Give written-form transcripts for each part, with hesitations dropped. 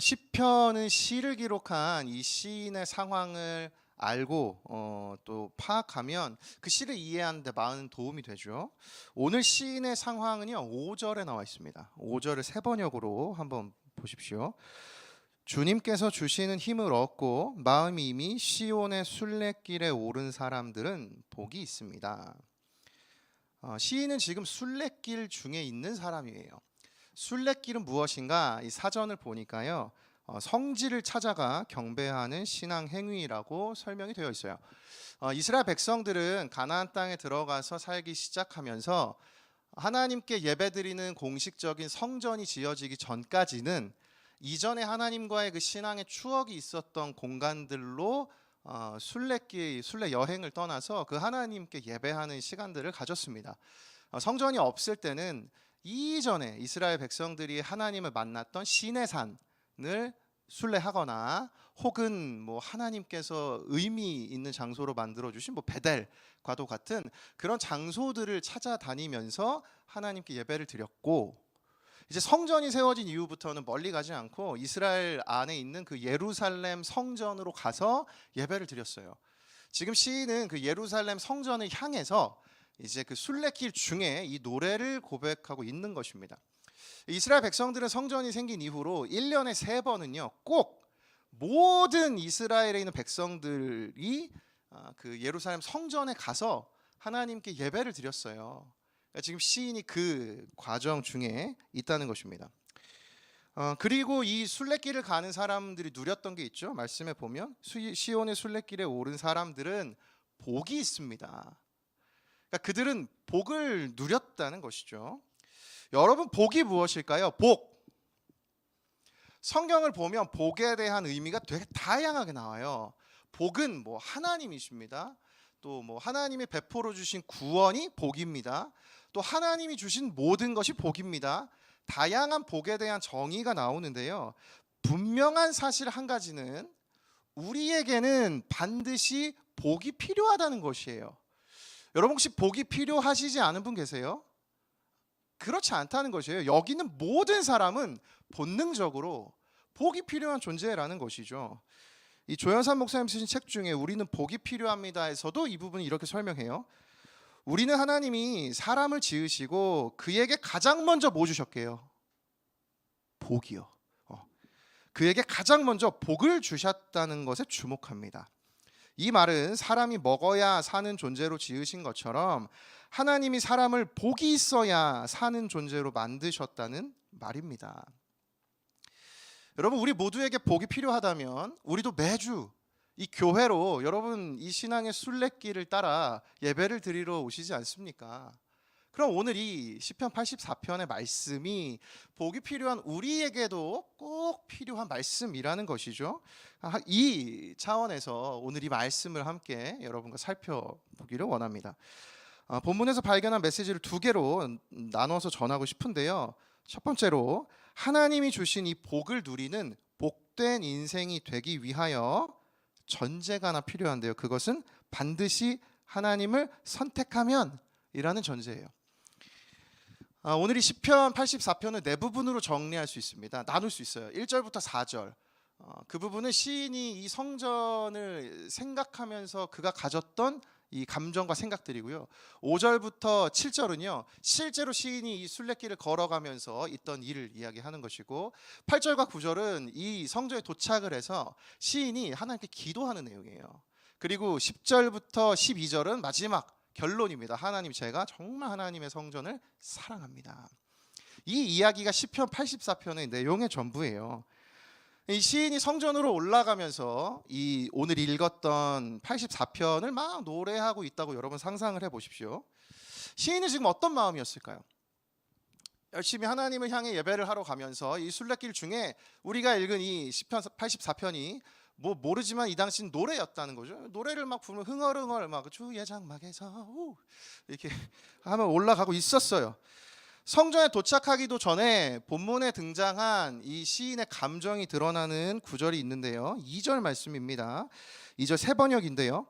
시편은 시를 기록한 이 시인의 상황을 알고 또 파악하면 그 시를 이해하는 데 많은 도움이 되죠. 오늘 시인의 상황은요, 5절에 나와 있습니다. 5절을 세 번역으로 한번 보십시오. 주님께서 주시는 힘을 얻고 마음이 이미 시온의 순례길에 오른 사람들은 복이 있습니다. 시인은 지금 순례길 중에 있는 사람이에요. 순례길은 무엇인가? 이 사전을 보니까요, 성지를 찾아가 경배하는 신앙 행위라고 설명이 되어 있어요. 이스라엘 백성들은 가나안 땅에 들어가서 살기 시작하면서 하나님께 예배드리는 공식적인 성전이 지어지기 전까지는 이전에 하나님과의 그 신앙의 추억이 있었던 공간들로 순례길, 순례 여행을 떠나서 그 하나님께 예배하는 시간들을 가졌습니다. 성전이 없을 때는 이전에 이스라엘 백성들이 하나님을 만났던 시내산을 순례하거나 혹은 뭐 하나님께서 의미 있는 장소로 만들어 주신 뭐 베델과도 같은 그런 장소들을 찾아다니면서 하나님께 예배를 드렸고, 이제 성전이 세워진 이후부터는 멀리 가지 않고 이스라엘 안에 있는 그 예루살렘 성전으로 가서 예배를 드렸어요. 지금 시인은 그 예루살렘 성전을 향해서 이제 그 순례길 중에 이 노래를 고백하고 있는 것입니다. 이스라엘 백성들은 성전이 생긴 이후로 1년에 3번은요, 꼭 모든 이스라엘에 있는 백성들이 그 예루살렘 성전에 가서 하나님께 예배를 드렸어요. 지금 시인이 그 과정 중에 있다는 것입니다. 그리고 이 순례길을 가는 사람들이 누렸던 게 있죠. 말씀에 보면 시온의 순례길에 오른 사람들은 복이 있습니다. 그러니까 그들은 복을 누렸다는 것이죠. 여러분, 복이 무엇일까요? 복. 성경을 보면 복에 대한 의미가 되게 다양하게 나와요. 복은 뭐 하나님이십니다. 또 뭐 하나님이 베풀어 주신 구원이 복입니다. 또 하나님이 주신 모든 것이 복입니다. 다양한 복에 대한 정의가 나오는데요, 분명한 사실 한 가지는 우리에게는 반드시 복이 필요하다는 것이에요. 여러분, 혹시 복이 필요하시지 않은 분 계세요? 그렇지 않다는 것이에요. 여기 있는 모든 사람은 본능적으로 복이 필요한 존재라는 것이죠. 이 조연산 목사님 쓰신 책 중에 우리는 복이 필요합니다에서도 이 부분을 이렇게 설명해요. 우리는 하나님이 사람을 지으시고 그에게 가장 먼저 뭐 주셨게요? 복이요. 그에게 가장 먼저 복을 주셨다는 것에 주목합니다. 이 말은 사람이 먹어야 사는 존재로 지으신 것처럼 하나님이 사람을 복이 있어야 사는 존재로 만드셨다는 말입니다. 여러분, 우리 모두에게 복이 필요하다면 우리도 매주 이 교회로 여러분 이 신앙의 순례길을 따라 예배를 드리러 오시지 않습니까? 그럼 오늘 이 시편 84편의 말씀이 복이 필요한 우리에게도 꼭 필요한 말씀이라는 것이죠. 이 차원에서 오늘 이 말씀을 함께 여러분과 살펴보기를 원합니다. 본문에서 발견한 메시지를 2개로 나눠서 전하고 싶은데요, 첫 번째로 하나님이 주신 이 복을 누리는 복된 인생이 되기 위하여 전제가 하나 필요한데요, 그것은 반드시 하나님을 선택하면 이라는 전제예요. 오늘 이 시편 84편을 네 부분으로 정리할 수 있습니다. 나눌 수 있어요. 1절부터 4절. 그 부분은 시인이 이 성전을 생각하면서 그가 가졌던 이 감정과 생각들이고요. 5절부터 7절은요, 실제로 시인이 이 순례길을 걸어가면서 있던 일을 이야기하는 것이고, 8절과 9절은 이 성전에 도착을 해서 시인이 하나님께 기도하는 내용이에요. 그리고 10절부터 12절은 마지막 결론입니다. 하나님, 제가 정말 하나님의 성전을 사랑합니다. 이 이야기가 시편 84편의 내용의 전부예요. 이 시인이 성전으로 올라가면서 이 오늘 읽었던 84편을 막 노래하고 있다고 여러분 상상을 해보십시오. 시인은 지금 어떤 마음이었을까요? 열심히 하나님을 향해 예배를 하러 가면서 이 순례길 중에 우리가 읽은 이 시편 84편이 뭐 모르지만 이 당시는 노래였다는 거죠. 노래를 막 부르면 흥얼흥얼 막 주의 장막에서 이렇게 하면 올라가고 있었어요. 성전에 도착하기도 전에 본문에 등장한 이 시인의 감정이 드러나는 구절이 있는데요, 2절 말씀입니다. 2절 세 번역인데요,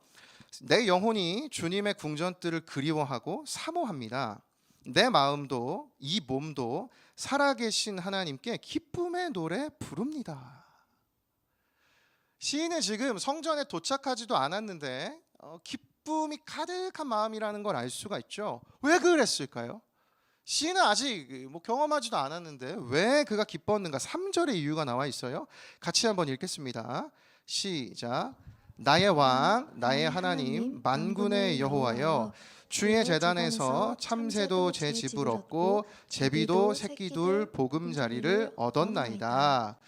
내 영혼이 주님의 궁전뜰을 그리워하고 사모합니다. 내 마음도 이 몸도 살아계신 하나님께 기쁨의 노래 부릅니다. 시인은 지금 성전에 도착하지도 않았는데 기쁨이 가득한 마음이라는 걸 알 수가 있죠. 왜 그랬을까요? 시인은 아직 경험하지도 않았는데 왜 그가 기뻤는가? 3절의 이유가 나와 있어요. 같이 한번 읽겠습니다. 시작. 나의 왕 나의 하나님 만군의 여호와여, 주의 제단에서 참새도 제 집을 얻고 제비도 새끼둘 보금자리를 얻었나이다.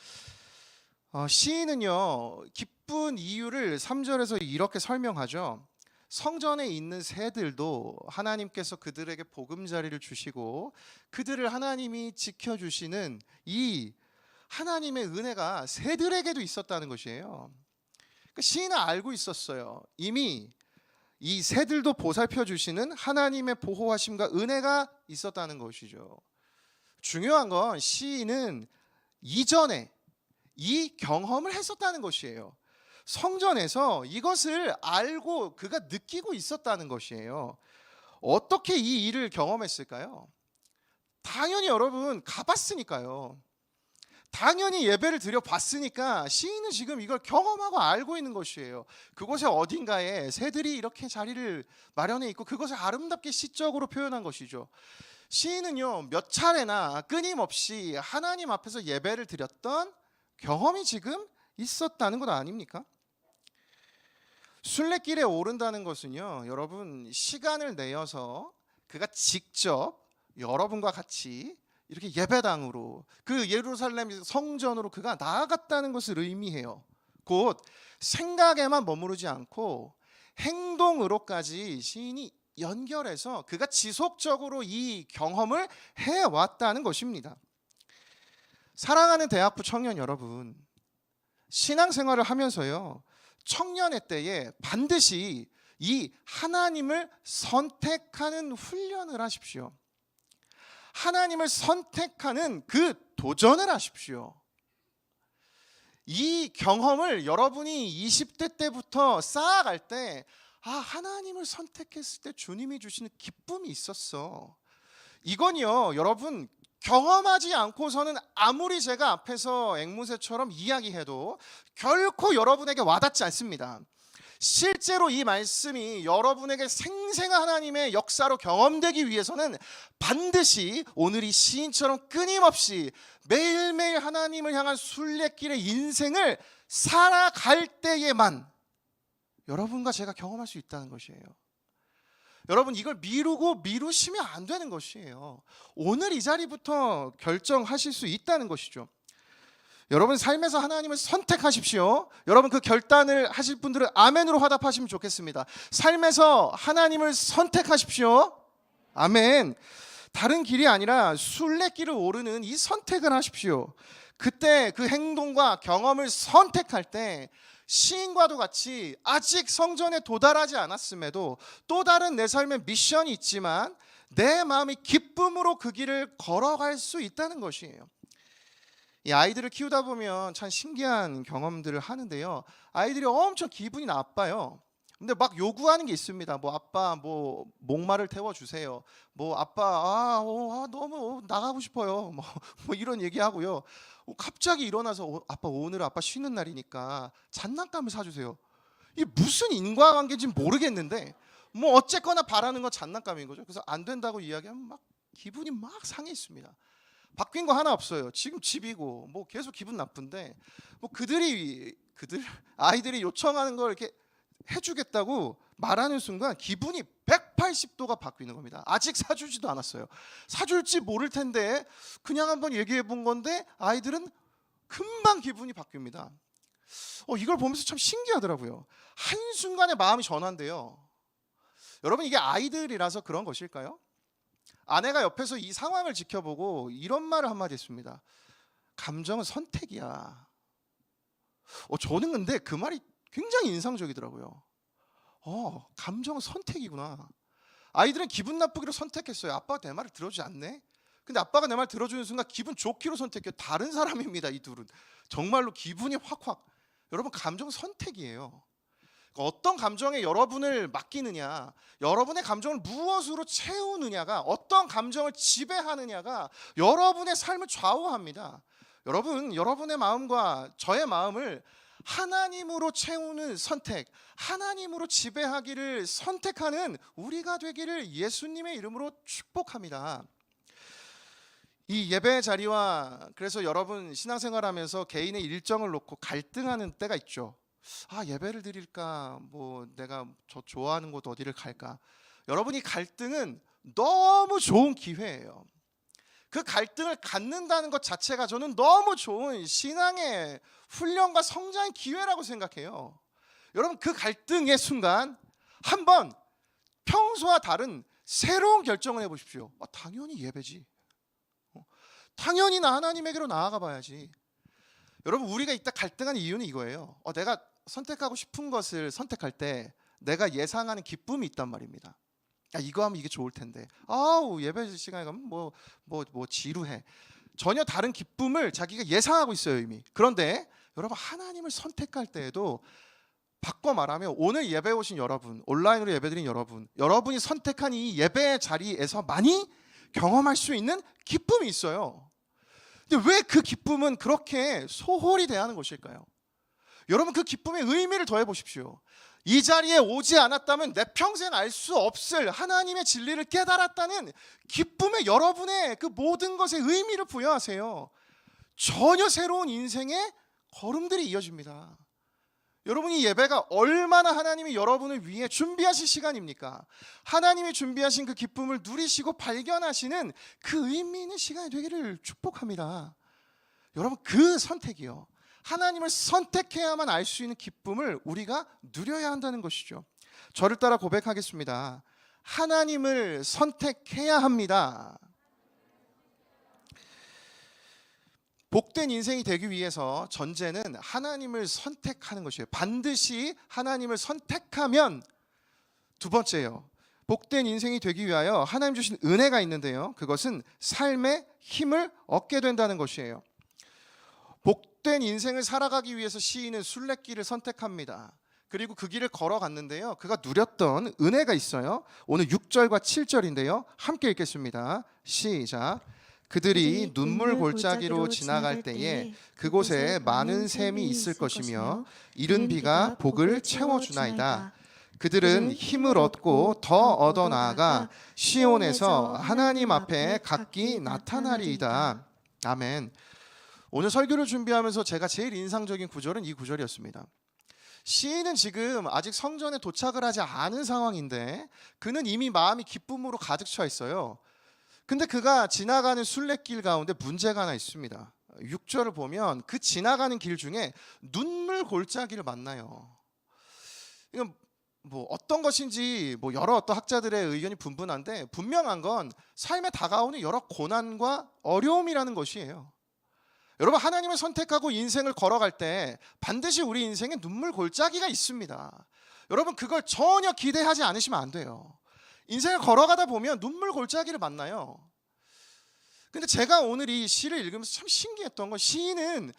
시인은요 기쁜 이유를 3절에서 이렇게 설명하죠. 성전에 있는 새들도 하나님께서 그들에게 보금자리를 주시고 그들을 하나님이 지켜주시는 이 하나님의 은혜가 새들에게도 있었다는 것이에요. 그러니까 시인은 알고 있었어요. 이미 이 새들도 보살펴 주시는 하나님의 보호하심과 은혜가 있었다는 것이죠. 중요한 건 시인은 이전에 이 경험을 했었다는 것이에요. 성전에서 이것을 알고 그가 느끼고 있었다는 것이에요. 어떻게 이 일을 경험했을까요? 당연히 여러분 가봤으니까요. 당연히 예배를 드려봤으니까 시인은 지금 이걸 경험하고 알고 있는 것이에요. 그곳에 어딘가에 새들이 이렇게 자리를 마련해 있고 그것을 아름답게 시적으로 표현한 것이죠. 시인은요 몇 차례나 끊임없이 하나님 앞에서 예배를 드렸던 경험이 지금 있었다는 것 아닙니까? 순례길에 오른다는 것은요 여러분 시간을 내어서 그가 직접 여러분과 같이 이렇게 예배당으로 그 예루살렘 성전으로 그가 나아갔다는 것을 의미해요. 곧 생각에만 머무르지 않고 행동으로까지 시인이 연결해서 그가 지속적으로 이 경험을 해왔다는 것입니다. 사랑하는 대학부 청년 여러분, 신앙생활을 하면서요 청년의 때에 반드시 이 하나님을 선택하는 훈련을 하십시오. 하나님을 선택하는 그 도전을 하십시오. 이 경험을 여러분이 20대 때부터 쌓아갈 때 하나님을 선택했을 때 주님이 주시는 기쁨이 있었어. 이건요 여러분 경험하지 않고서는 아무리 제가 앞에서 앵무새처럼 이야기해도 결코 여러분에게 와닿지 않습니다. 실제로 이 말씀이 여러분에게 생생한 하나님의 역사로 경험되기 위해서는 반드시 오늘 이 시인처럼 끊임없이 매일매일 하나님을 향한 순례길의 인생을 살아갈 때에만 여러분과 제가 경험할 수 있다는 것이에요. 여러분 이걸 미루시면 안 되는 것이에요. 오늘 이 자리부터 결정하실 수 있다는 것이죠. 여러분 삶에서 하나님을 선택하십시오. 여러분 그 결단을 하실 분들은 아멘으로 화답하시면 좋겠습니다. 삶에서 하나님을 선택하십시오. 아멘. 다른 길이 아니라 순례길을 오르는 이 선택을 하십시오. 그때 그 행동과 경험을 선택할 때 시인과도 같이 아직 성전에 도달하지 않았음에도 또 다른 내 삶의 미션이 있지만 내 마음이 기쁨으로 그 길을 걸어갈 수 있다는 것이에요. 이 아이들을 키우다 보면 참 신기한 경험들을 하는데요. 아이들이 엄청 기분이 나빠요. 근데 막 요구하는 게 있습니다. 아빠 목마를 태워주세요. 아빠 너무 나가고 싶어요. 이런 얘기하고요. 갑자기 일어나서 아빠 오늘 아빠 쉬는 날이니까 장난감을 사주세요. 이게 무슨 인과관계인지 모르겠는데 어쨌거나 바라는 건 장난감인 거죠. 그래서 안 된다고 이야기하면 막 기분이 막 상해 있습니다. 바뀐 거 하나 없어요. 지금 집이고 계속 기분 나쁜데 아이들이 요청하는 걸 이렇게 해주겠다고 말하는 순간 기분이 180도가 바뀌는 겁니다. 아직 사주지도 않았어요. 사줄지 모를 텐데 그냥 한번 얘기해 본 건데 아이들은 금방 기분이 바뀝니다. 이걸 보면서 참 신기하더라고요. 한순간에 마음이 전환돼요. 여러분 이게 아이들이라서 그런 것일까요? 아내가 옆에서 이 상황을 지켜보고 이런 말을 한마디 했습니다. 감정은 선택이야. 저는 근데 그 말이 굉장히 인상적이더라고요. 감정은 선택이구나. 아이들은 기분 나쁘기로 선택했어요. 아빠가 내 말을 들어주지 않네. 근데 아빠가 내 말 들어주는 순간 기분 좋기로 선택해요. 다른 사람입니다. 이 둘은 정말로 기분이 확. 여러분 감정은 선택이에요. 어떤 감정에 여러분을 맡기느냐, 여러분의 감정을 무엇으로 채우느냐가, 어떤 감정을 지배하느냐가 여러분의 삶을 좌우합니다. 여러분, 여러분의 마음과 저의 마음을 하나님으로 채우는 선택, 하나님으로 지배하기를 선택하는 우리가 되기를 예수님의 이름으로 축복합니다. 이 예배 자리와, 그래서 여러분 신앙생활하면서 개인의 일정을 놓고 갈등하는 때가 있죠. 예배를 드릴까, 뭐 내가 저 좋아하는 곳 어디를 갈까. 여러분이 갈등은 너무 좋은 기회예요. 그 갈등을 갖는다는 것 자체가 저는 너무 좋은 신앙의 훈련과 성장의 기회라고 생각해요. 여러분, 그 갈등의 순간 한번 평소와 다른 새로운 결정을 해보십시오. 당연히 예배지. 당연히 나 하나님에게로 나아가 봐야지. 여러분, 우리가 이따 갈등하는 이유는 이거예요. 내가 선택하고 싶은 것을 선택할 때 내가 예상하는 기쁨이 있단 말입니다. 이거 하면 이게 좋을 텐데. 예배 시간에 가면 뭐 지루해. 전혀 다른 기쁨을 자기가 예상하고 있어요, 이미. 그런데 여러분, 하나님을 선택할 때에도 바꿔 말하면 오늘 예배 오신 여러분, 온라인으로 예배드린 여러분, 여러분이 선택한 이 예배 자리에서 많이 경험할 수 있는 기쁨이 있어요. 근데 왜 그 기쁨은 그렇게 소홀히 대하는 것일까요? 여러분, 그 기쁨의 의미를 더해 보십시오. 이 자리에 오지 않았다면 내 평생 알 수 없을 하나님의 진리를 깨달았다는 기쁨에 여러분의 그 모든 것에 의미를 부여하세요. 전혀 새로운 인생의 걸음들이 이어집니다. 여러분이 예배가 얼마나 하나님이 여러분을 위해 준비하신 시간입니까? 하나님이 준비하신 그 기쁨을 누리시고 발견하시는 그 의미 있는 시간이 되기를 축복합니다. 여러분, 그 선택이요, 하나님을 선택해야만 알 수 있는 기쁨을 우리가 누려야 한다는 것이죠. 저를 따라 고백하겠습니다. 하나님을 선택해야 합니다. 복된 인생이 되기 위해서 전제는 하나님을 선택하는 것이에요. 반드시 하나님을 선택하면, 두 번째요, 복된 인생이 되기 위하여 하나님 주신 은혜가 있는데요, 그것은 삶의 힘을 얻게 된다는 것이에요. 복된 인생을 살아가기 위해서 시인은 순례길을 선택합니다. 그리고 그 길을 걸어갔는데요, 그가 누렸던 은혜가 있어요. 오늘 6절과 7절인데요, 함께 읽겠습니다. 시작. 그들이 눈물 골짜기로 지나갈 때에 그곳에 많은 샘이 있을 것이며 이른 비가 복을 채워주나이다. 그들은 힘을 얻고 더 얻어 나아가 시온에서 하나님 앞에 각기 나타나리이다. 아멘. 오늘 설교를 준비하면서 제가 제일 인상적인 구절은 이 구절이었습니다. 시인은 지금 아직 성전에 도착을 하지 않은 상황인데 그는 이미 마음이 기쁨으로 가득 차 있어요. 근데 그가 지나가는 순례길 가운데 문제가 하나 있습니다. 6절을 보면 그 지나가는 길 중에 눈물 골짜기를 만나요. 이건 뭐 어떤 것인지 여러 어떤 학자들의 의견이 분분한데 분명한 건 삶에 다가오는 여러 고난과 어려움이라는 것이에요. 여러분, 하나님을 선택하고 인생을 걸어갈 때 반드시 우리 인생에 눈물 골짜기가 있습니다. 여러분, 그걸 전혀 기대하지 않으시면 안 돼요. 인생을 걸어가다 보면 눈물 골짜기를 만나요. 근데 제가 오늘 이 시를 읽으면서 참 신기했던 건 시인은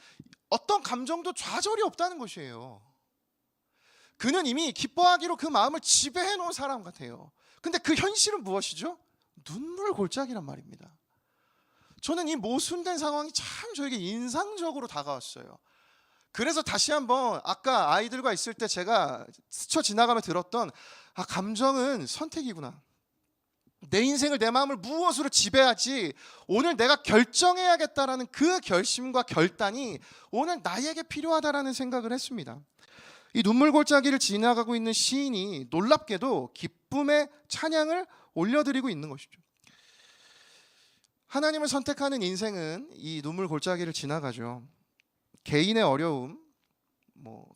어떤 감정도 좌절이 없다는 것이에요. 그는 이미 기뻐하기로 그 마음을 지배해 놓은 사람 같아요. 근데 그 현실은 무엇이죠? 눈물 골짜기란 말입니다. 저는 이 모순된 상황이 참 저에게 인상적으로 다가왔어요. 그래서 다시 한번 아까 아이들과 있을 때 제가 스쳐 지나가며 들었던 감정은 선택이구나. 내 인생을, 내 마음을 무엇으로 지배하지 오늘 내가 결정해야겠다라는 그 결심과 결단이 오늘 나에게 필요하다라는 생각을 했습니다. 이 눈물 골짜기를 지나가고 있는 시인이 놀랍게도 기쁨의 찬양을 올려드리고 있는 것이죠. 하나님을 선택하는 인생은 이 눈물 골짜기를 지나가죠. 개인의 어려움,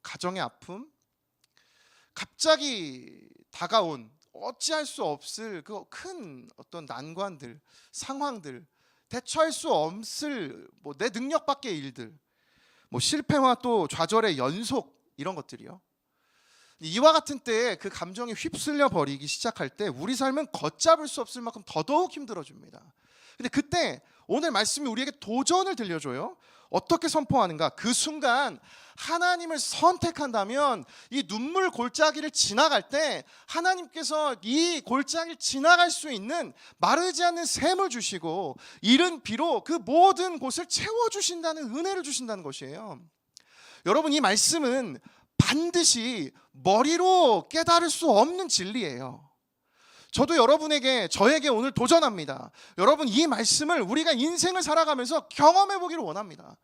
가정의 아픔, 갑자기 다가온 어찌할 수 없을 그 큰 어떤 난관들, 상황들, 대처할 수 없을 내 능력 밖의 일들, 실패와 또 좌절의 연속, 이런 것들이요. 이와 같은 때에 그 감정이 휩쓸려 버리기 시작할 때 우리 삶은 걷잡을 수 없을 만큼 더더욱 힘들어집니다. 근데 그때 오늘 말씀이 우리에게 도전을 들려줘요. 어떻게 선포하는가? 그 순간 하나님을 선택한다면 이 눈물 골짜기를 지나갈 때 하나님께서 이 골짜기를 지나갈 수 있는 마르지 않는 샘을 주시고 이른 비로 그 모든 곳을 채워주신다는 은혜를 주신다는 것이에요. 여러분, 이 말씀은 반드시 머리로 깨달을 수 없는 진리예요. 저도 저에게 오늘 도전합니다. 여러분, 이 말씀을 우리가 인생을 살아가면서 경험해 보기를 원합니다.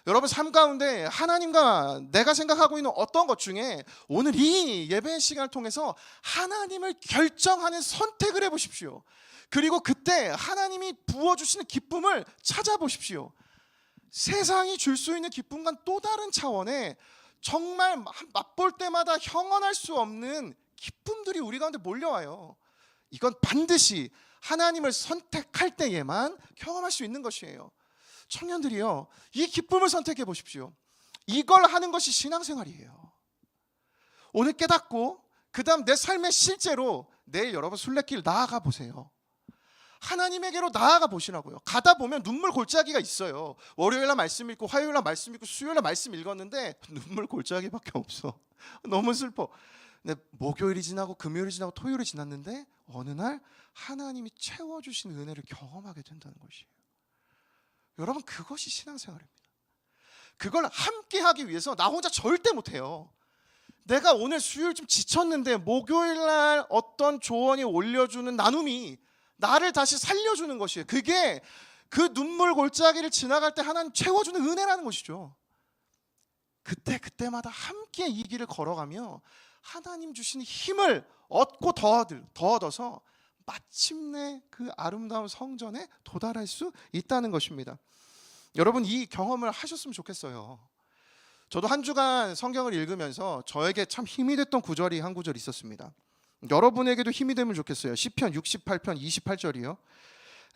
여러분, 삶 가운데 하나님과 내가 생각하고 있는 어떤 것 중에 오늘 이 예배의 시간을 통해서 하나님을 결정하는 선택을 해보십시오. 그리고 그때 하나님이 부어주시는 기쁨을 찾아보십시오. 세상이 줄 수 있는 기쁨과는 또 다른 차원의 정말 맛볼 때마다 형언할 수 없는 기쁨들이 우리 가운데 몰려와요. 이건 반드시 하나님을 선택할 때에만 경험할 수 있는 것이에요. 청년들이요, 이 기쁨을 선택해 보십시오. 이걸 하는 것이 신앙생활이에요. 오늘 깨닫고 그 다음 내 삶에 실제로 내일 여러분 순례길 나아가 보세요. 하나님에게로 나아가 보시라고요. 가다 보면 눈물 골짜기가 있어요. 월요일날 말씀 읽고 화요일날 말씀 읽고 수요일날 말씀 읽었는데 눈물 골짜기밖에 없어. 너무 슬퍼. 근데 목요일이 지나고 금요일이 지나고 토요일이 지났는데 어느 날 하나님이 채워주신 은혜를 경험하게 된다는 것이에요. 여러분, 그것이 신앙생활입니다. 그걸 함께 하기 위해서 나 혼자 절대 못해요. 내가 오늘 수요일 좀 지쳤는데 목요일날 어떤 조언이 올려주는 나눔이 나를 다시 살려주는 것이에요. 그게 그 눈물 골짜기를 지나갈 때 하나님 채워주는 은혜라는 것이죠. 그때마다 함께 이 길을 걸어가며 하나님 주시는 힘을 얻고 더 얻어서 마침내 그 아름다운 성전에 도달할 수 있다는 것입니다. 여러분, 이 경험을 하셨으면 좋겠어요. 저도 한 주간 성경을 읽으면서 저에게 참 힘이 됐던 구절이 한 구절 있었습니다. 여러분에게도 힘이 되면 좋겠어요. 시편 68편 28절이요.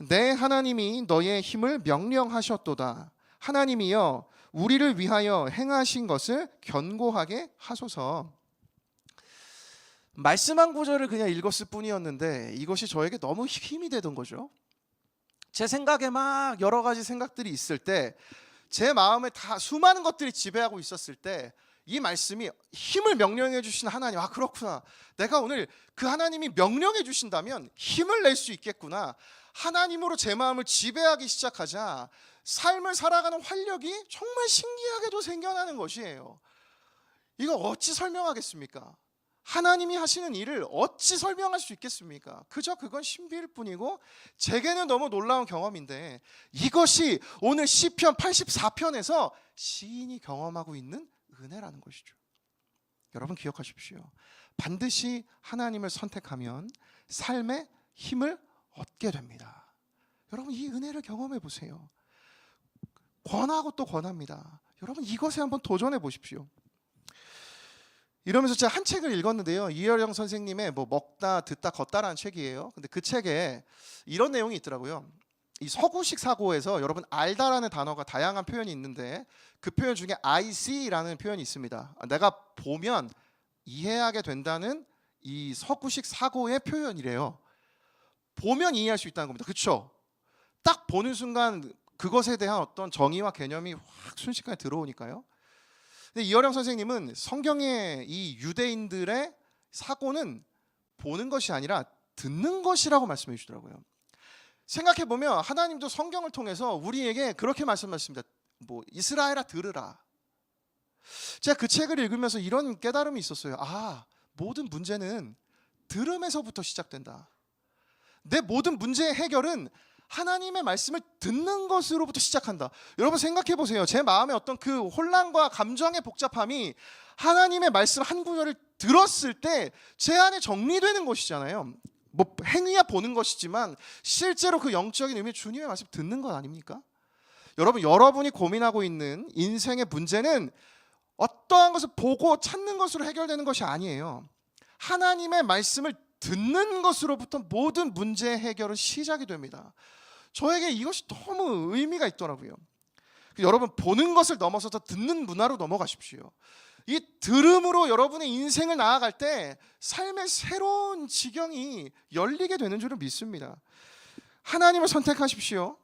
내 하나님이 너의 힘을 명령하셨도다. 하나님이여 우리를 위하여 행하신 것을 견고하게 하소서. 말씀한 구절을 그냥 읽었을 뿐이었는데 이것이 저에게 너무 힘이 되던 거죠. 제 생각에 막 여러 가지 생각들이 있을 때, 제 마음에 다 수많은 것들이 지배하고 있었을 때 이 말씀이 힘을 명령해 주신 하나님, 아 그렇구나, 내가 오늘 그 하나님이 명령해 주신다면 힘을 낼 수 있겠구나, 하나님으로 제 마음을 지배하기 시작하자 삶을 살아가는 활력이 정말 신기하게도 생겨나는 것이에요. 이거 어찌 설명하겠습니까? 하나님이 하시는 일을 어찌 설명할 수 있겠습니까? 그저 그건 신비일 뿐이고 제게는 너무 놀라운 경험인데, 이것이 오늘 시편 84편에서 시인이 경험하고 있는 은혜라는 것이죠. 여러분 기억하십시오. 반드시 하나님을 선택하면 삶의 힘을 얻게 됩니다. 여러분, 이 은혜를 경험해 보세요. 권하고 또 권합니다. 여러분, 이것에 한번 도전해 보십시오. 이러면서 제가 한 책을 읽었는데요, 이혜령 선생님의 먹다 듣다 걷다라는 책이에요. 근데 그 책에 이런 내용이 있더라고요. 이 서구식 사고에서 여러분 알다라는 단어가 다양한 표현이 있는데 그 표현 중에 I see라는 표현이 있습니다. 내가 보면 이해하게 된다는 이 서구식 사고의 표현이래요. 보면 이해할 수 있다는 겁니다. 그렇죠? 딱 보는 순간 그것에 대한 어떤 정의와 개념이 확 순식간에 들어오니까요. 근데 이혜령 선생님은 성경의 이 유대인들의 사고는 보는 것이 아니라 듣는 것이라고 말씀해 주시더라고요. 생각해 보면 하나님도 성경을 통해서 우리에게 그렇게 말씀하십니다. 이스라엘아 들으라. 제가 그 책을 읽으면서 이런 깨달음이 있었어요. 아, 모든 문제는 들음에서부터 시작된다. 내 모든 문제의 해결은 하나님의 말씀을 듣는 것으로부터 시작한다. 여러분 생각해 보세요. 제 마음의 어떤 그 혼란과 감정의 복잡함이 하나님의 말씀 한 구절을 들었을 때 제 안에 정리되는 것이잖아요. 행위야 보는 것이지만 실제로 그 영적인 의미, 주님의 말씀 듣는 것 아닙니까? 여러분이 고민하고 있는 인생의 문제는 어떠한 것을 보고 찾는 것으로 해결되는 것이 아니에요. 하나님의 말씀을 듣는 것으로부터 모든 문제의 해결은 시작이 됩니다. 저에게 이것이 너무 의미가 있더라고요. 여러분, 보는 것을 넘어서서 듣는 문화로 넘어가십시오. 이 들음으로 여러분의 인생을 나아갈 때 삶의 새로운 지경이 열리게 되는 줄을 믿습니다. 하나님을 선택하십시오.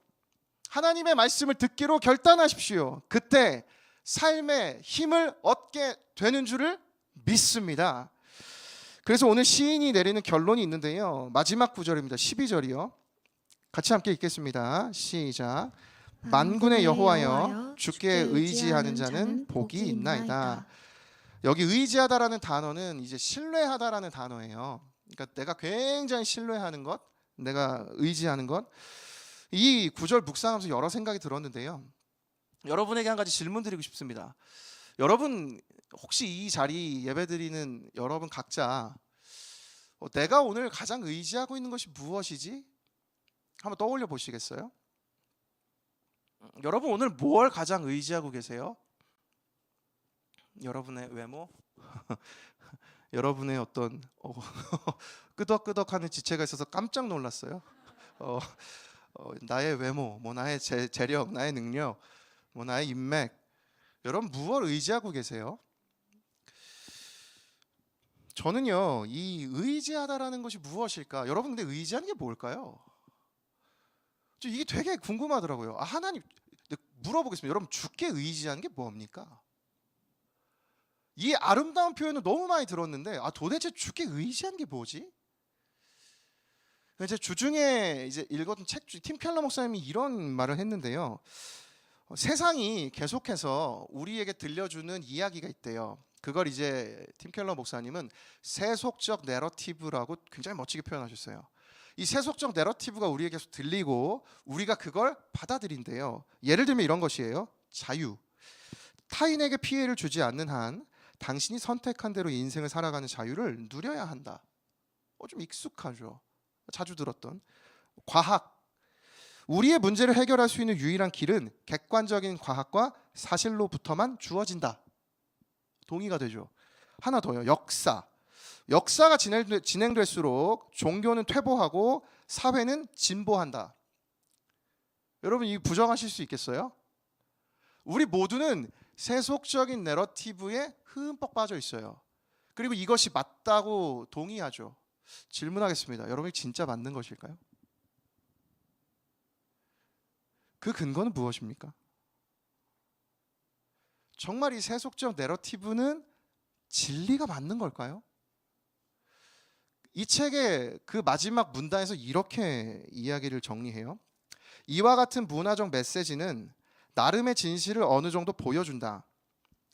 하나님의 말씀을 듣기로 결단하십시오. 그때 삶의 힘을 얻게 되는 줄을 믿습니다. 그래서 오늘 시인이 내리는 결론이 있는데요. 마지막 구절입니다. 12절이요. 같이 함께 읽겠습니다. 시작. 만군의 여호와여 주께 의지하는 자는 복이 있나이다. 여기 의지하다라는 단어는 이제 신뢰하다라는 단어예요. 그러니까 내가 굉장히 신뢰하는 것, 내가 의지하는 것. 이 구절 묵상하면서 여러 생각이 들었는데요. 여러분에게 한 가지 질문 드리고 싶습니다. 여러분 혹시 이 자리 예배드리는 여러분 각자 내가 오늘 가장 의지하고 있는 것이 무엇이지? 한번 떠올려 보시겠어요? 여러분 오늘 뭘 가장 의지하고 계세요? 여러분의 외모? 여러분의 어떤 끄덕끄덕하는 지체가 있어서 깜짝 놀랐어요. 나의 외모, 뭐 나의 재력, 나의 능력, 뭐 나의 인맥. 여러분 무엇을 의지하고 계세요? 저는요, 이 의지하다라는 것이 무엇일까? 여러분 근데 의지하는 게 뭘까요? 이게 되게 궁금하더라고요. 하나님, 물어보겠습니다. 여러분 주께 의지하는 게 뭡니까? 이 아름다운 표현을 너무 많이 들었는데 도대체 주께 의지하는 게 뭐지? 이제 주중에 이제 읽었던 책 중 팀 켈러 목사님이 이런 말을 했는데요. 세상이 계속해서 우리에게 들려주는 이야기가 있대요. 그걸 이제 팀 켈러 목사님은 세속적 내러티브라고 굉장히 멋지게 표현하셨어요. 이 세속적 내러티브가 우리에게 계속 들리고 우리가 그걸 받아들인대요. 예를 들면 이런 것이에요. 자유. 타인에게 피해를 주지 않는 한 당신이 선택한 대로 인생을 살아가는 자유를 누려야 한다. 좀 익숙하죠. 자주 들었던. 과학. 우리의 문제를 해결할 수 있는 유일한 길은 객관적인 과학과 사실로부터만 주어진다. 동의가 되죠. 하나 더요. 역사. 역사가 진행될수록 종교는 퇴보하고 사회는 진보한다. 여러분 이 부정하실 수 있겠어요? 우리 모두는 세속적인 내러티브에 흠뻑 빠져 있어요. 그리고 이것이 맞다고 동의하죠. 질문하겠습니다. 여러분이 진짜 맞는 것일까요? 그 근거는 무엇입니까? 정말 이 세속적 내러티브는 진리가 맞는 걸까요? 이 책의 그 마지막 문단에서 이렇게 이야기를 정리해요. 이와 같은 문화적 메시지는 나름의 진실을 어느 정도 보여준다.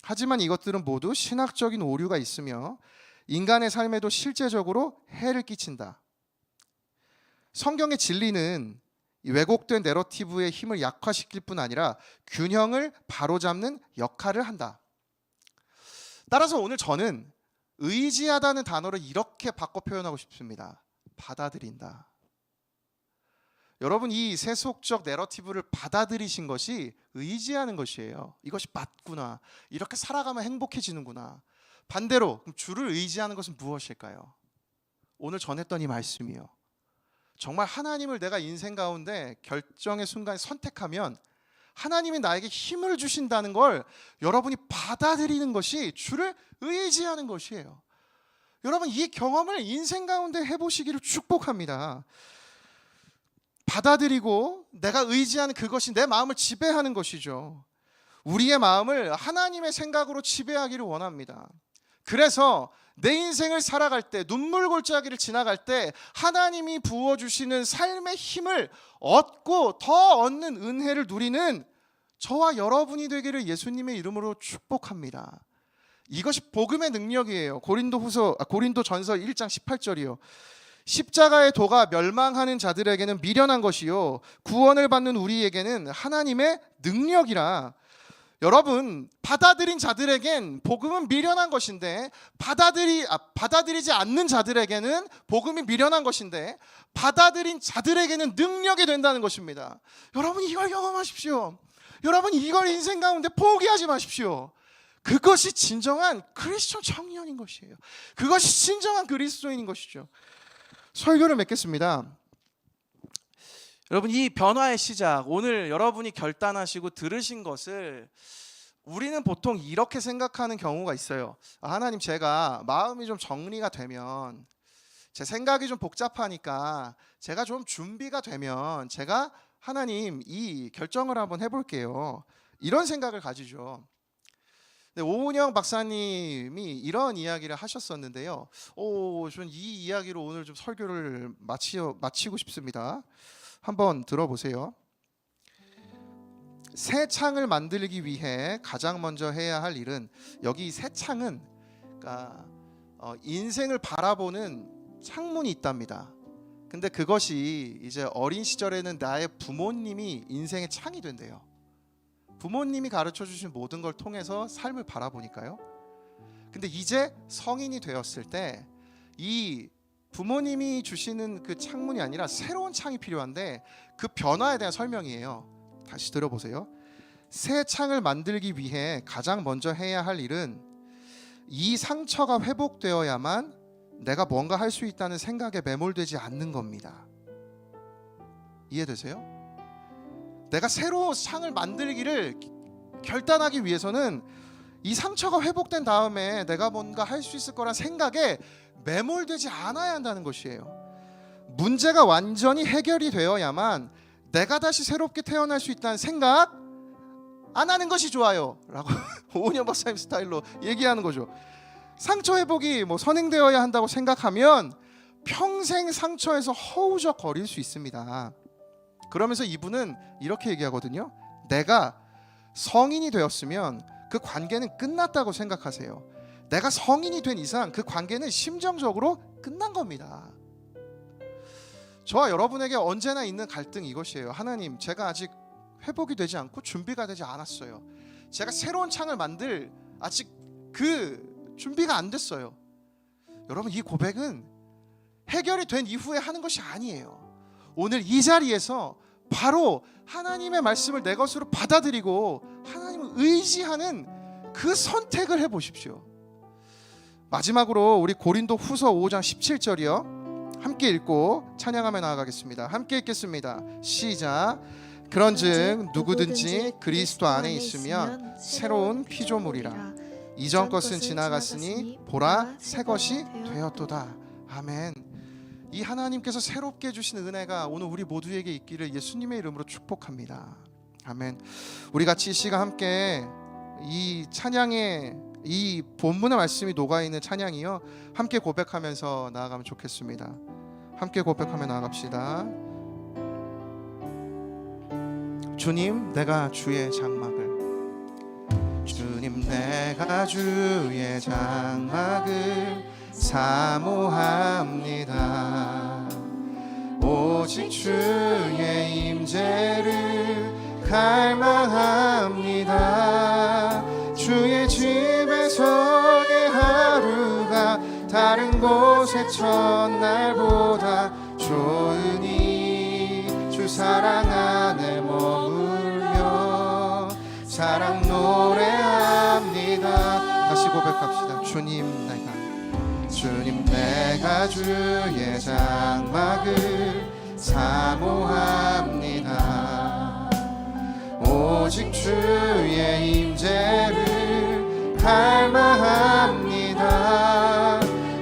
하지만 이것들은 모두 신학적인 오류가 있으며 인간의 삶에도 실제적으로 해를 끼친다. 성경의 진리는 왜곡된 내러티브의 힘을 약화시킬 뿐 아니라 균형을 바로잡는 역할을 한다. 따라서 오늘 저는 의지하다는 단어를 이렇게 바꿔 표현하고 싶습니다. 받아들인다. 여러분 이 세속적 내러티브를 받아들이신 것이 의지하는 것이에요. 이것이 맞구나. 이렇게 살아가면 행복해지는구나. 반대로 그럼 주를 의지하는 것은 무엇일까요? 오늘 전했던 이 말씀이요. 정말 하나님을 내가 인생 가운데 결정의 순간에 선택하면 하나님이 나에게 힘을 주신다는 걸 여러분이 받아들이는 것이 주를 의지하는 것이에요. 여러분 이 경험을 인생 가운데 해보시기를 축복합니다. 받아들이고 내가 의지하는 그것이 내 마음을 지배하는 것이죠. 우리의 마음을 하나님의 생각으로 지배하기를 원합니다. 그래서 내 인생을 살아갈 때 눈물 골짜기를 지나갈 때 하나님이 부어주시는 삶의 힘을 얻고 더 얻는 은혜를 누리는 저와 여러분이 되기를 예수님의 이름으로 축복합니다. 이것이 복음의 능력이에요. 고린도전서 1장 18절이요. 십자가의 도가 멸망하는 자들에게는 미련한 것이요 구원을 받는 우리에게는 하나님의 능력이라. 여러분 받아들인 자들에겐 복음은 미련한 것인데 받아들이지 않는 자들에게는 복음이 미련한 것인데 받아들인 자들에게는 능력이 된다는 것입니다. 여러분 이걸 경험하십시오. 여러분 이걸 인생 가운데 포기하지 마십시오. 그것이 진정한 크리스천 청년인 것이에요. 그것이 진정한 그리스도인인 것이죠. 설교를 맺겠습니다. 여러분 이 변화의 시작, 오늘 여러분이 결단하시고 들으신 것을 우리는 보통 이렇게 생각하는 경우가 있어요. 하나님 제가 마음이 좀 정리가 되면, 제 생각이 좀 복잡하니까 제가 좀 준비가 되면 제가 하나님 이 결정을 한번 해볼게요. 이런 생각을 가지죠. 네, 오은영 박사님이 이런 이야기를 하셨었는데요. 전 이 이야기로 오늘 좀 설교를 마치고 싶습니다. 한번 들어보세요. 새 창을 만들기 위해 가장 먼저 해야 할 일은, 여기 새 창은 그러니까 인생을 바라보는 창문이 있답니다. 근데 그것이 이제 어린 시절에는 나의 부모님이 인생의 창이 된대요. 부모님이 가르쳐 주신 모든 걸 통해서 삶을 바라보니까요. 근데 이제 성인이 되었을 때 이 부모님이 주시는 그 창문이 아니라 새로운 창이 필요한데, 그 변화에 대한 설명이에요. 다시 들어보세요. 새 창을 만들기 위해 가장 먼저 해야 할 일은 이 상처가 회복되어야만 내가 뭔가 할 수 있다는 생각에 매몰되지 않는 겁니다. 이해되세요? 내가 새로운 창을 만들기를 결단하기 위해서는 이 상처가 회복된 다음에 내가 뭔가 할 수 있을 거란 생각에 매몰되지 않아야 한다는 것이에요. 문제가 완전히 해결이 되어야만 내가 다시 새롭게 태어날 수 있다는 생각 안 하는 것이 좋아요 라고 오은영 박사님 스타일로 얘기하는 거죠. 상처 회복이 선행되어야 한다고 생각하면 평생 상처에서 허우적거릴 수 있습니다. 그러면서 이분은 이렇게 얘기하거든요. 내가 성인이 되었으면 그 관계는 끝났다고 생각하세요. 내가 성인이 된 이상 그 관계는 심정적으로 끝난 겁니다. 저와 여러분에게 언제나 있는 갈등이 이것이에요. 하나님, 제가 아직 회복이 되지 않고 준비가 되지 않았어요. 제가 새로운 창을 만들 아직 그 준비가 안 됐어요. 여러분, 이 고백은 해결이 된 이후에 하는 것이 아니에요. 오늘 이 자리에서 바로 하나님의 말씀을 내 것으로 받아들이고 하나님을 의지하는 그 선택을 해보십시오. 마지막으로 우리 고린도 후서 5장 17절이요. 함께 읽고 찬양하며 나아가겠습니다. 함께 읽겠습니다. 시작. 그런즉 누구든지 그리스도 안에 있으면 새로운 피조물이라. 이전 것은 지나갔으니 보라 새 것이 되었도다. 아멘. 이 하나님께서 새롭게 주신 은혜가 오늘 우리 모두에게 있기를 예수님의 이름으로 축복합니다. 아멘. 우리 같이 이 시간 함께 이 찬양의 이 본문의 말씀이 녹아있는 찬양이요, 함께 고백하면서 나아가면 좋겠습니다. 함께 고백하며 나아갑시다. 주님, 내가 주의 장막을, 주님, 내가 주의 장막을 사모합니다. 오직 주의 임재를 갈망합니다. 주의 집에서의 하루가 다른 곳의 첫날보다 좋으니 주 사랑 안에 머물며 사랑 노래합니다. 다시 고백합시다. 주님, 내가 주의 장막을 사모합니다. 오직 주의 임재를 갈망합니다.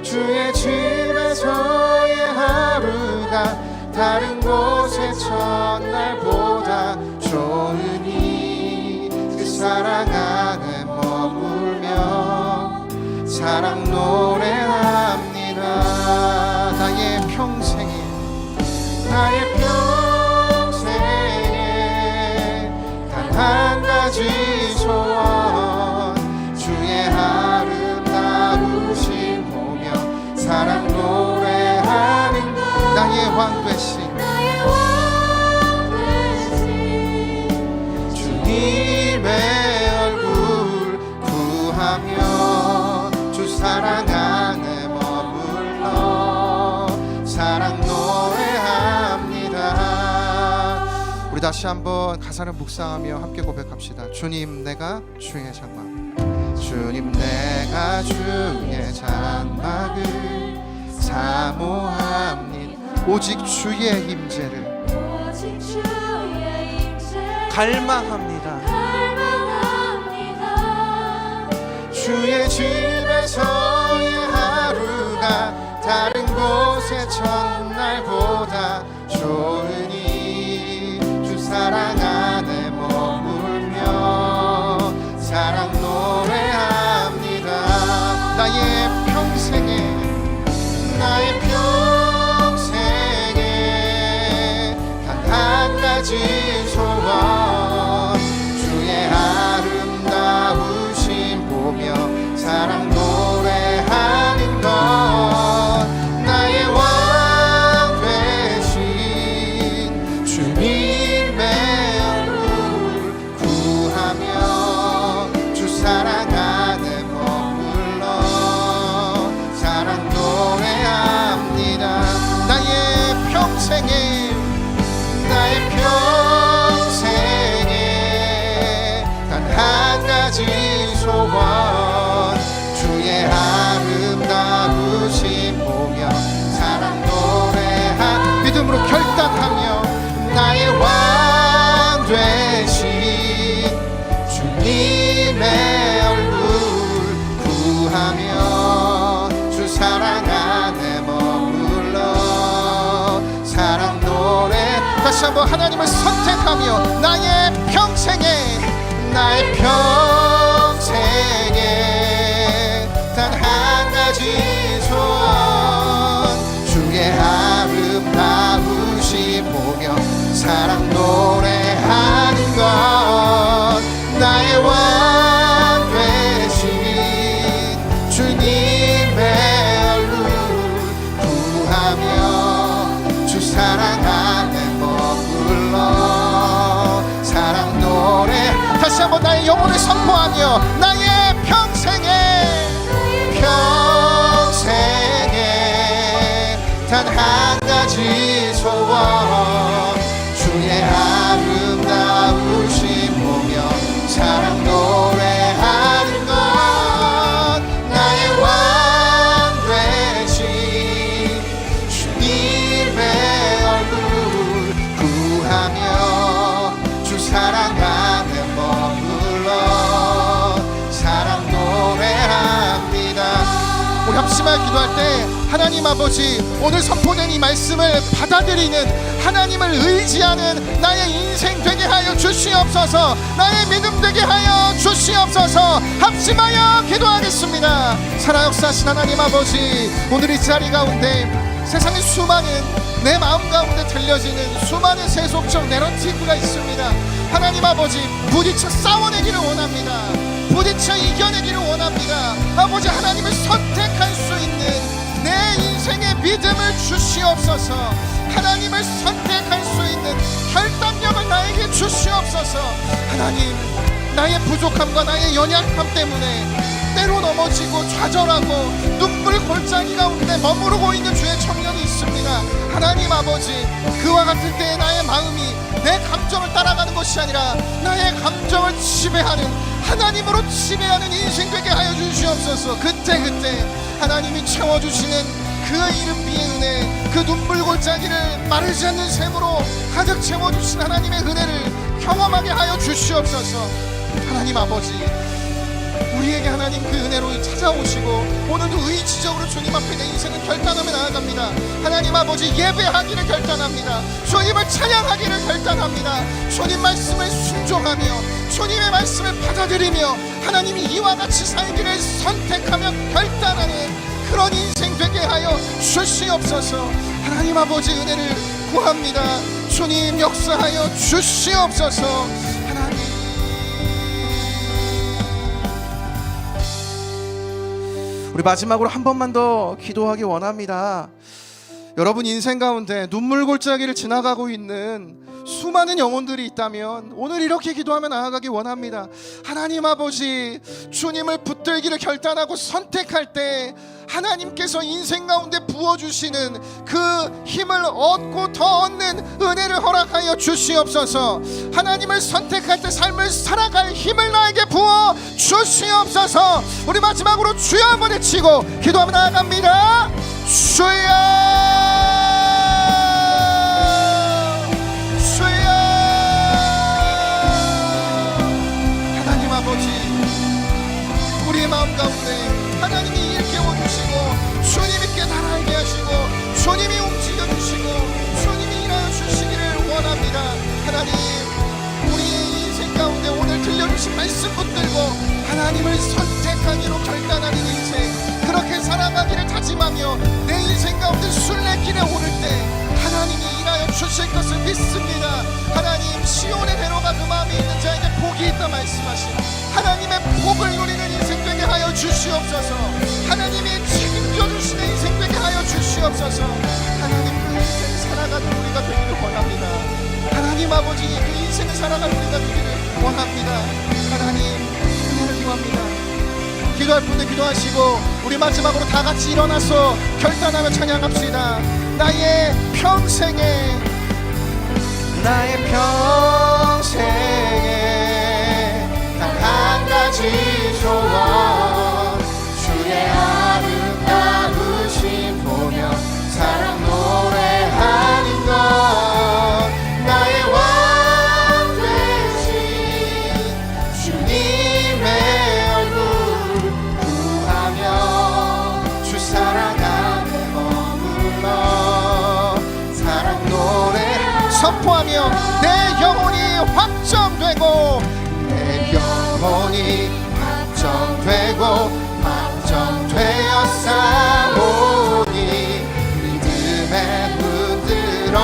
주의 집에서의 하루가 다른 곳의 첫날보다 좋으니 그 사랑 안에 머물며 사랑 노래합니다. 나의 평생에 단 한 가지 소원, 주의 아름다우신 보며 사랑 노래하는 나의 왕 되신 주님의 얼굴 구하며 주 사랑 안에 머물러 사랑 노래합니다. 우리 다시 한번 가사를 묵상하며 함께 고백합시다. 주님, 내가 주의 장막, 주님, 내가 주의 장막을 사모합니다. 오직 주의 임재를 갈망합니다. 주의 집에서의 하루가 다른 곳의 첫날보다 좋으니 주 나의 평생에 나의 평생에 단 한 가지 소원 주의 아름다우심 보며 사랑 노래하는 것 나의 왕 되신 주님의 얼굴 구하며 주 사랑 안에 머물러 사랑 노래합니다. 나의 평생에 단 한 가지 소원 주의 아름다우심 보며 사랑 노래하 믿음으로 결단하며 나의 왕 되신 주님의 얼굴 구하며 주 사랑 안에 머물러 사랑 노래 다시 한번 하나님을 선택하며 나의 평생에 단 한 가지 소원 주의 아름다우심 보며 사랑 노래하는 것 나의 왕 되신 주님의 얼굴 구하며 주 사랑 안에 머물러 사랑 노래 다시 한번 나의 영혼을 선포하며 나의 평생에 단 한 가지 소원 주의 아름다우심 보며 사랑 노래하는 것 나의 왕 되신 주님의 얼굴 구하며 주 사랑 안에 머물러 사랑 노래합니다. 우리 합심하여 기도할 때 하나님 아버지 오늘 선포된 이 말씀을 받아들이는 하나님을 의지하는 나의 인생 되게 하여 주시옵소서. 나의 믿음 되게 하여 주시옵소서. 합심하여 기도하겠습니다. 살아 역사하신 하나님 아버지 오늘 이 자리 가운데 세상에 수많은 내 마음 가운데 들려지는 수많은 세속적 내러티브가 있습니다. 하나님 아버지 부딪혀 싸워내기를 원합니다. 부딪혀 이겨내기를 원합니다. 아버지 하나님을 선택할 수 있는 내 인생의 믿음을 주시옵소서. 하나님을 선택할 수 있는 결단력을 나에게 주시옵소서. 하나님 나의 부족함과 나의 연약함 때문에 때로 넘어지고 좌절하고 눈물 골짜기 가운데 머무르고 있는 주의 청년이 있습니다. 하나님 아버지 그와 같은 때에 나의 마음이 내 감정을 따라가는 것이 아니라 나의 감정을 지배하는 하나님으로 지배하는 인생 되게 하여 주시옵소서. 그때 하나님이 채워주시는 그 이름 비의 은혜 그 눈물 골짜기를 마르지 않는 샘으로 가득 채워주신 하나님의 은혜를 경험하게 하여 주시옵소서. 하나님 아버지 우리에게 하나님 그 은혜로 찾아오시고 오늘도 의지적으로 주님 앞에 내 인생을 결단하며 나아갑니다. 하나님 아버지 예배하기를 결단합니다. 주님을 찬양하기를 결단합니다. 주님 말씀을 순종하며 주님의 말씀을 받아들이며 하나님이 이와 같이 살기를 선택하며 결단하는 그런 인생 되게 하여 주시옵소서. 하나님 아버지 은혜를 구합니다. 주님 역사하여 주시옵소서. 하나님 우리 마지막으로 한 번만 더 기도하기 원합니다. 여러분 인생 가운데 눈물 골짜기를 지나가고 있는 수많은 영혼들이 있다면 오늘 이렇게 기도하며 나아가기 원합니다. 하나님 아버지 주님을 붙들기를 결단하고 선택할 때 하나님께서 인생 가운데 부어주시는 그 힘을 얻고 더 얻는 은혜를 허락하여 주시옵소서. 하나님을 선택할 때 삶을 살아갈 힘을 나에게 부어 주시옵소서. 우리 마지막으로 주여 한번 외치고 기도하며 나아갑니다. 주여 우리의 마음 가운데 하나님이 일깨워 주시고 주님이 깨달게 하시고 주님이 움직여 주시고 주님이 일하여 주시기를 원합니다. 하나님 우리의 인생 가운데 오늘 들려주신 말씀 붙들고 하나님을 선택하기로 결단하는 인생 주시옵소서. 하나님이 책임져 주시는 인생 되게 하여 주시옵소서. 하나님 그 인생 살아가는 우리가 되기를 원합니다. 하나님 아버지 그 인생을 살아갈 우리가 되기를 원합니다. 하나님 은혜를 구합니다. 기도할 분들 기도하시고 우리 마지막으로 다 같이 일어나서 결단하며 찬양합시다. 나의 평생에 단 한 가지 소원, 주의 아름다우심 보며 사랑 노래하는 것. 나의 왕 되신 주님의 얼굴 구하며 주 사랑 안에 머물러 사랑 노래 선포하며 내 영혼이 확정되고 확정되었사오니 믿음에 눈들어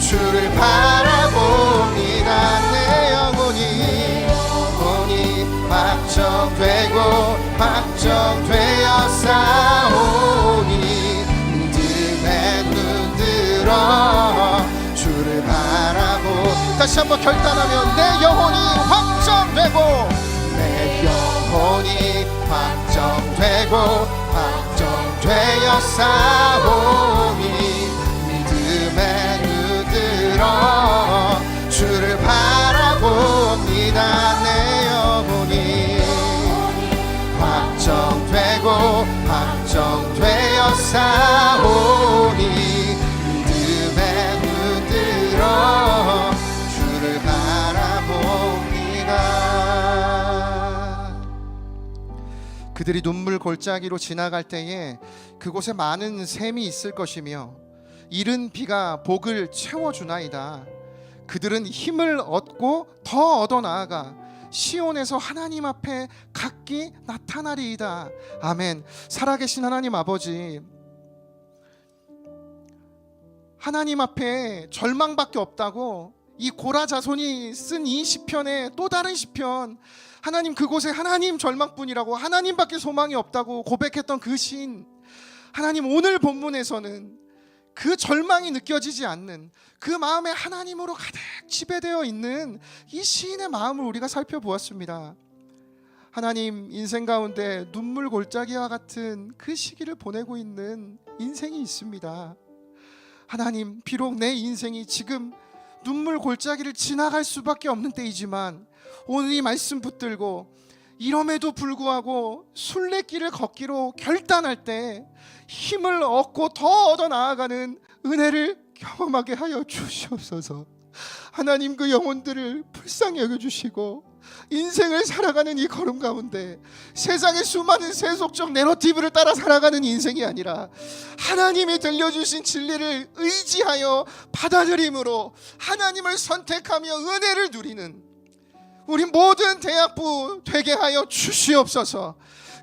주를 바라봅니다. 내 영혼이 확정되었사오니 믿음에 눈들어 주를 바라보. 다시 한번 결단하면 내 영혼이 확정되고 확정되었사오니 믿음에 눈들어 주를 바라봅니다. 내 영혼이 확정되었사오니 믿음에 눈들어 주를 바라봅니다. 그들이 눈물 골짜기로 지나갈 때에 그곳에 많은 샘이 있을 것이며 이른 비가 복을 채워주나이다. 그들은 힘을 얻고 더 얻어 나아가 시온에서 하나님 앞에 각기 나타나리이다. 아멘. 살아계신 하나님 아버지, 하나님 앞에 절망밖에 없다고 이 고라 자손이 쓴 이 시편의 또 다른 시편, 하나님 그곳에 하나님 절망뿐이라고, 하나님밖에 소망이 없다고 고백했던 그 시인, 하나님 오늘 본문에서는 그 절망이 느껴지지 않는 그 마음에 하나님으로 가득 지배되어 있는 이 시인의 마음을 우리가 살펴보았습니다. 하나님, 인생 가운데 눈물 골짜기와 같은 그 시기를 보내고 있는 인생이 있습니다. 하나님, 비록 내 인생이 지금 눈물 골짜기를 지나갈 수밖에 없는 때이지만 오늘 이 말씀 붙들고 이럼에도 불구하고 순례길을 걷기로 결단할 때 힘을 얻고 더 얻어 나아가는 은혜를 경험하게 하여 주시옵소서. 하나님, 그 영혼들을 불쌍히 여겨주시고 인생을 살아가는 이 걸음 가운데 세상의 수많은 세속적 내러티브를 따라 살아가는 인생이 아니라 하나님이 들려주신 진리를 의지하여 받아들임으로 하나님을 선택하며 은혜를 누리는 우리 모든 대학부 되게 하여 주시옵소서.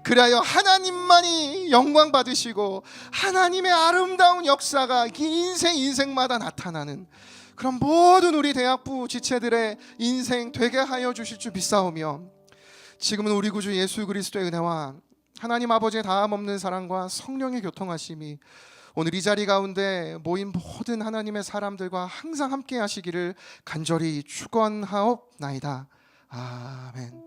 그리하여 하나님만이 영광 받으시고 하나님의 아름다운 역사가 인생마다 나타나는 그런 모든 우리 대학부 지체들의 인생 되게 하여 주실 줄 믿사오며, 지금은 우리 구주 예수 그리스도의 은혜와 하나님 아버지의 다함없는 사랑과 성령의 교통하심이 오늘 이 자리 가운데 모인 모든 하나님의 사람들과 항상 함께 하시기를 간절히 축원하옵나이다. 아멘.